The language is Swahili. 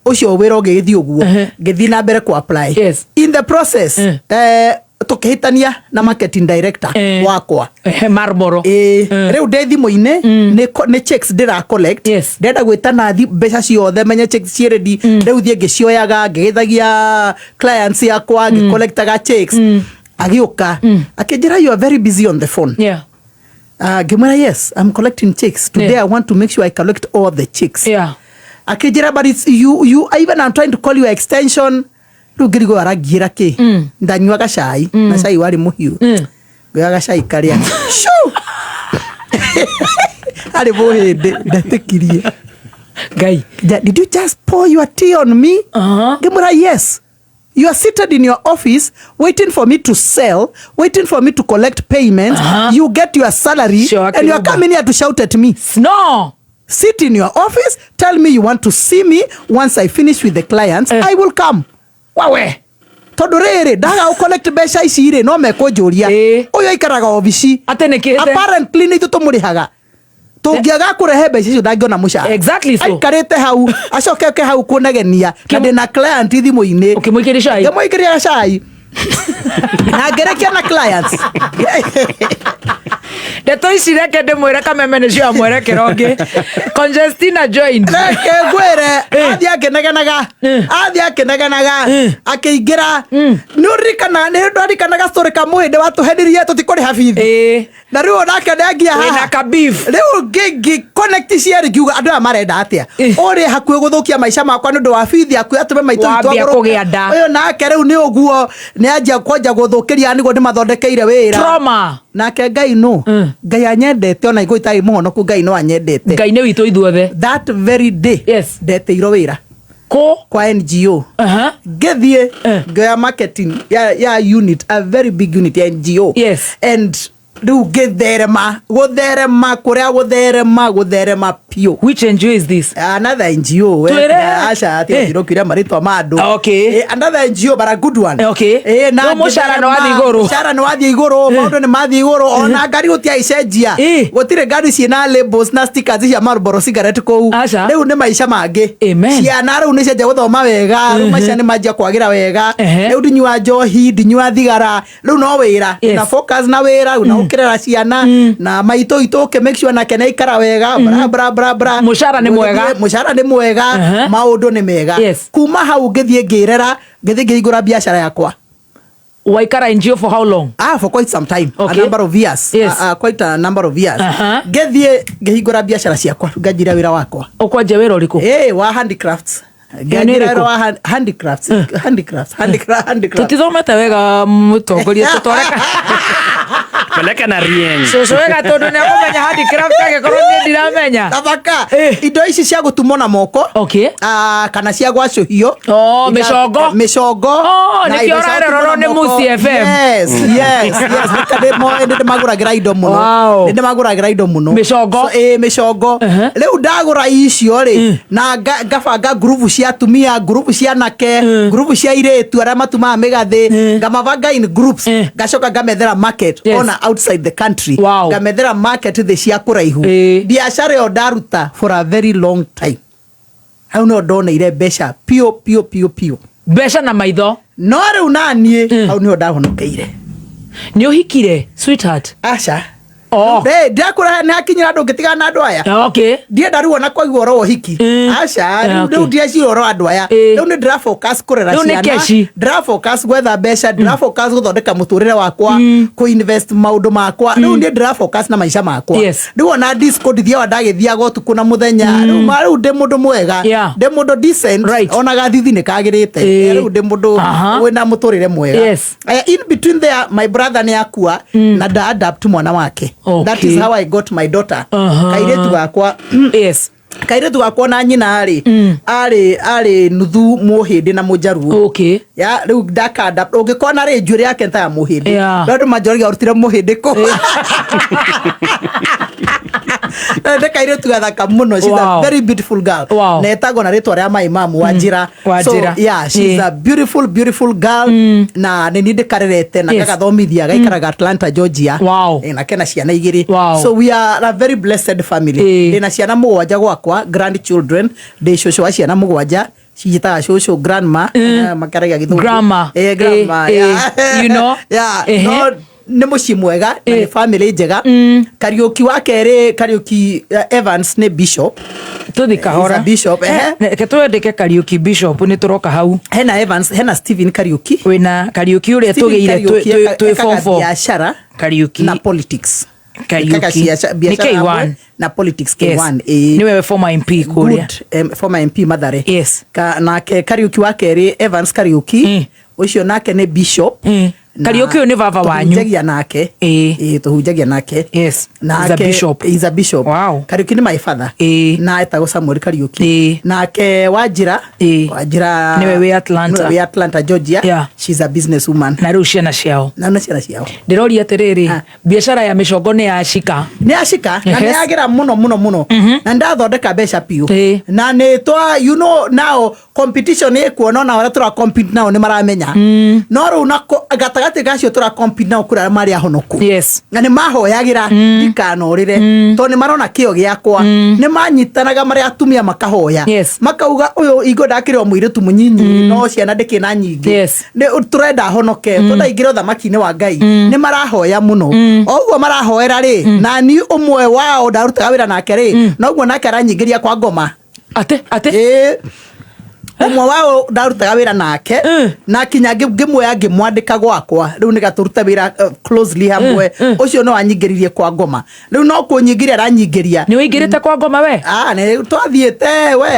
ucio wira ngithii uguo ngithii na mbere ku apply in the process tukihitania na marketing director wakwa Marlboro riu nde thimu-ini ni checks ndira collect ndenda gwita nathi mbeca ciothe menye checks ciready riu thie ngicioyaga ngigithagia clients yakwa ngicollectaga checks agiuka akinjira you are very busy on the phone ngimwira yes I'm collecting checks today I want to make sure I collect all the checks akinjira but it's you even I'm trying to call you extension rugirigo aragira ki ndanywa cai na cai wari muhiu ngoyaga cai karia shu ari bohede ndatikirie guy did you just pour your tea on me ngimura yes you are seated in your office waiting for me to sell, waiting for me to collect payments. You get your salary and you are coming here to shout at me. No. Sit in your office, tell me you want to see me. Once I finish with the clients, I will come. Wawe. Tondu riri ndaga collect mbeca ici ri no mekunjuria uyu aikaraga obici apparently ni tutumurihaga tungiaga kurehe mbeca icio ndangiona mucara exactly so aikarite hau acoke hau kunegenia na ndina client thimu-ini ngimwikiria cai na ngerekia na clients ndeto ici reke ndimwire kameme nĩ cio amwerekera ũngĩ Congestina joined reke ngwire athi akenegenaga akĩingĩra nĩ ndarikanaga story ka mũhĩndĩ watuhenirie tũtikũrĩha bithi na rĩu onake ndengia haha rĩu ngĩ connect cieri ngiuga andũ aya marenda atĩa ũrĩ hakuhĩ gũthũkia maica makwa nĩ ũndũ wa bithi akuĩ atũme maitũ itwagũrũka ũyũ nake rĩu nĩ ũguo nĩ anjia kwanja gũthũkĩria nĩguo ndĩmathondekeire wĩra trauma nake Ngai no Ngai anyendete ona igũ itarĩ mũhonoku Ngai no anyendete Ngai nĩ witũ ithuothe that very day ndeteirwo wĩra kwa NGO ngĩthiĩ ngĩoya marketing ya unit a very big unit ya NGO and rĩu ngĩtherema gũtherema pio. Which NGO is this? Another NGO aca atirokwire marĩtwa ma andũ another NGO but a good one no mũcara nĩ wathiĩ igũrũ maũndũ nĩ mathiĩ igũrũ ona ngari gũtiaicenjia gũtirĩ ngari ciĩna labels na stickers cia Marlboro cigarette kũu rĩu nĩ maica mangĩ ciana rĩu nĩ cianjia gũthoma wega rĩu maica nĩ manjia kwagĩra wega rĩu ndinyua njohi ndinyua thigara rĩu no wĩra na focus na wĩra na ũkĩrera ciana na maitũ itũ make sure nake nĩ ikara wega bra mushara ni mwega maundu ni mega kuma hau ngithie ngirera ngithie ngigura biashara yakwa. Waikara NGO for how long? For quite some time. A number of years. Quite a number of years. Ngithie ngihingura biashara ciakwa ngajira wira wakwa. Ukwaje wira uriko? Wa handicrafts. Handicrafts. Tutithomete wega mutongoria tutwareka peleka na rieng so wega tondu ni akumenya handicraft agikorwo ni ndiramenya tabaka indo ici cia gutumwo na moko kana cia gwacuhio micongo ni kio rarorwo ni Musi FM ndi maguragira indo muno micongo riu ndagura icio ri na ngabanga group cia atumia group cia nake group cia iretu aria matumaga migathi ngamavanga in groups ngacoka ngamethera market ona outside the country ngamethera market the cia kuraihu biashara yo ndaruta for a very long time hau no ndoneire mbeca pio mbeca na maitho no riu nanie hau no ndahonokeire ni uhikire sweetheart acha ndakura na kinyira andu ngitigana andu aya ndienda ruona kwa igoro hiki acha riu ndiaci oro andu aya riu ni ndira focus kurera ciana ndira focus gwetha mbeca ndira focus guthondeka muturire wakwa ku invest maundu makwa riu ni ndira focus na maica makwa riu ona disco ndithia wa ndagithia gotuku na muthenya riu ndi mundu mwega ndi mundu decent ona gathithi ni kagirite riu ndi mundu wina muturire mwega in between there my brother ni akua na nda adapt mwana wake. That is how I got my daughter. Kairetu gakwa kairetu gakwa na nyina ari nuthu muhindi na mujaru ya riu ndakanda ungikona ri njuri yake nta muhindi ndu majoriga urutire muhindi ko nda kairetu gathaka muno. She's a very beautiful girl na etagwo na ritwa ria Heemaaa Wanjiru. So yeah, she's a beautiful girl na ni ndikarerete na gagathomithia gaikaraga Atlanta Georgia na kena ciana igiri. So we are a very blessed family. Ndina ciana mugwanja gwakwa grandchildren de shosho wa ciana mugwanja cigitaga social grandma makaragia githugu grandma you know no nä må ciä mwega na nä family njega. Kariuki wa kerä Kariuki Evans nä Bishop tuthi kahora Bishop ke twendeke Kariuki Bishop nä tå roka hau. Hena Evans, hena Stephen Kariuki, wina Kariuki å rä a tå gä ire twä form biashara Kariuki na politics. Kariuki nä K1 na politics K1 nä wewe former MP kuria former MP Mathare. Yes. Nake Kariuki wa kerä Evans Kariuki ucio nake nä Bishop. Kariuki nä baba wanyu tuhunjagia nake tuhunjagia nake. Yes. Nake is a bishop. Wow. Kariuki nä my father na etagwo Samuel Kariuki. Nake Wanjira nä wewe Atlanta Georgia. She's a business woman na rä u ciana ciao ndä roria atä rä rä biacara ya mä congo nä yacika na nä yagä ra muno na ndathondeka mbeca piå na nä twa you know now competition nä kuona na arä a tå ra compete nao nä maramenya no rä u na gatagatĩ gacio tå ra compete nao kå rä a marä ahonoku na nä mahoyagä ra ndikanorä re tondå nä marona kä o gä akwa nä manyitanaga marä atumia makahoya makauga å yå ingå ndakä rä o må irä tu må nyinyi no ciana ndä kä na nyingä tå renda honoke tå ndaingä ra å thamaki-inä wa Ngai nä marahoya må no o guo marahoera rä na ni å mwe wao ndarutaga wä ra nake rä noguo nake aranyingä ria kwa ngoma umwe wao ndarutaga wä ra nake na kinya ngä mwoya ngä mwandä ka gwakwa rä u nä gatå ruta wä ra closely hamwe å cio no anyingä ririe kwa ngoma rä u no kå nyingä ria aranyingä ria nä wå ingä rä te kwa ngoma we nä twathiä te we